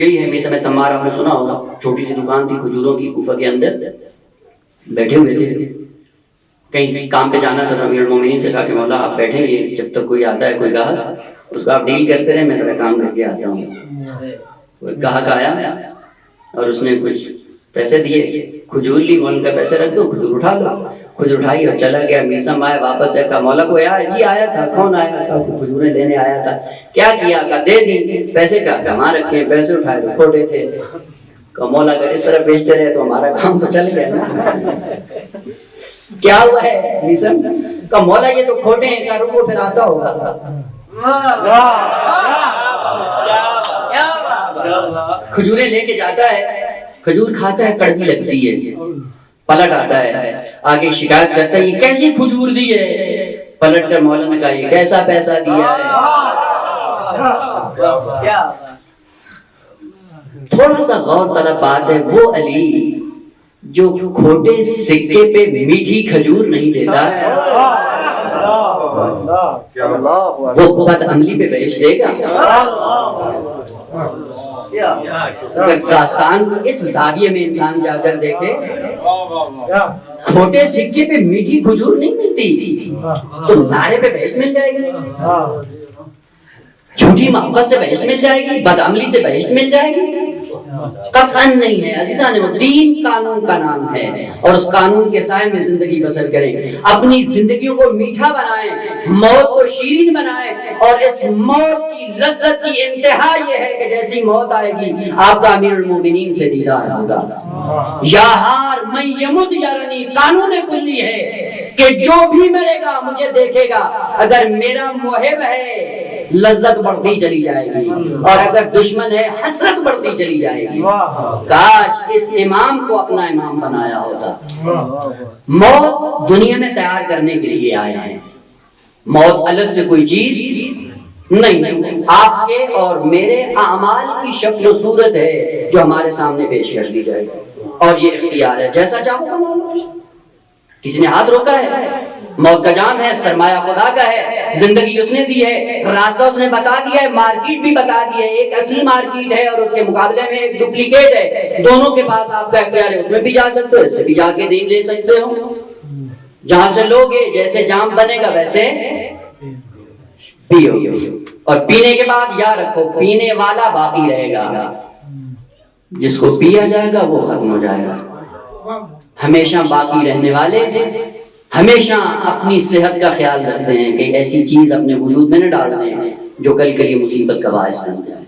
یہی ہے میسم تمار، آپ نے سنا ہوگا، چھوٹی سی دکان تھی کھجوروں کی کوفہ کے اندر، بیٹھے ہوئے تھے، کہیں کام پہ جانا تھا تو امیر المومنین سے کہا کہ مولا آپ بیٹھیں گے جب تک کوئی آتا ہے کوئی گاہک، اس کو آپ ڈیل کرتے رہے، میں ذرا کام کر کے آتا ہوں۔ کوئی گاہک آیا اور اس نے کچھ پیسے دیے، کھجور لی، مول کا پیسے رکھ دو، کھجور اٹھا لو، کھجور اٹھائی اور چلا گیا۔ میسم آیا، واپس جا، کہا مولا کوئی آیا؟ جی آیا تھا۔ کون آیا تھا؟ کھجوریں لینے آیا تھا۔ کیا کیا؟ کہا دے دی۔ پیسے کا کما رکھے، پیسے اٹھائے تو کھوٹے تھے۔ کہا مولا اگر اس طرح بیچتے رہے تو ہمارا کام تو چل گیا نا۔ کیا ہوا ہے میسم؟ کہا مولا یہ تو کھوٹے ہیں۔ کہا رکو پھر آتا ہوگا۔ کھجوریں لے کے جاتا ہے، کھجور کھاتا ہے، کڑوی لگتی ہے، پلٹ آتا ہے، آگے شکایت کرتا ہے یہ کیسی کھجور دی ہے؟ پلٹ کر مولا نے کہا یہ کیسا پیسہ دیا ہے؟ تھوڑا سا غور طلب بات ہے، وہ علی جو کھوٹے سکے پہ میٹھی کھجور نہیں دیتا وہ بد عملی پہ بیچ دے گا؟ اگر داستان کو اس زاویے میں انسان جا کر دیکھے، کھوٹے سکے پہ میٹھی کھجور نہیں ملتی تو نعرے پہ بحث مل جائے گی، جھوٹی محبت سے بحث مل جائے گی، بد عملی سے بحث مل جائے گی؟ قطعاً نہیں ہے عزیزان، وہ دین قانون کا نام ہے اور اس قانون کے سائے میں زندگی بسر کریں، اپنی زندگیوں کو میٹھا بنائیں، موت کو شیرین بنائیں، اور اس موت کی لذت کی انتہا یہ ہے کہ جیسی موت آئے گی آپ کا امیر المومنین سے دیدار ہوگا۔ یا ہار من یمت یرنی، قانون کلی ہے کہ جو بھی مرے گا مجھے دیکھے گا، اگر میرا محب ہے لذت بڑھتی چلی جائے گی اور اگر دشمن ہے حسرت بڑھتی چلی جائے گی۔ کاش اس امام کو اپنا امام بنایا ہوتا۔ موت دنیا میں تیار کرنے کے لیے آئے ہیں، موت الگ سے کوئی چیز نہیں، آپ کے اور میرے اعمال کی شکل و صورت ہے جو ہمارے سامنے پیش کر دی جائے گی، اور یہ اختیار ہے، جیسا چاہو بنا لو۔ کسی نے ہاتھ روکا ہے؟ موت کا جام ہے، سرمایہ خدا کا ہے، زندگی اس نے دی ہے، راستہ اس نے بتا دیا ہے، مارکیٹ بھی بتا دی ہے، ایک اصلی مارکیٹ ہے اور اس کے مقابلے میں ایک ڈپلیکیٹ ہے، دونوں کے پاس آپ کا اختیار ہے، اس میں بھی جا سکتے ہو، اس سے بھی جا کے دین لے سکتے ہو، جہاں سے لوگے جیسے جام بنے گا ویسے پیو، اور پینے کے بعد یاد رکھو پینے والا باقی رہے گا، جس کو پیا جائے گا وہ ختم ہو جائے گا، ہمیشہ باقی رہنے والے ہمیشہ اپنی صحت کا خیال رکھتے ہیں کہ ایسی چیز اپنے وجود میں نہ ڈال دیں جو کل کے لیے مصیبت کا باعث بن جائے۔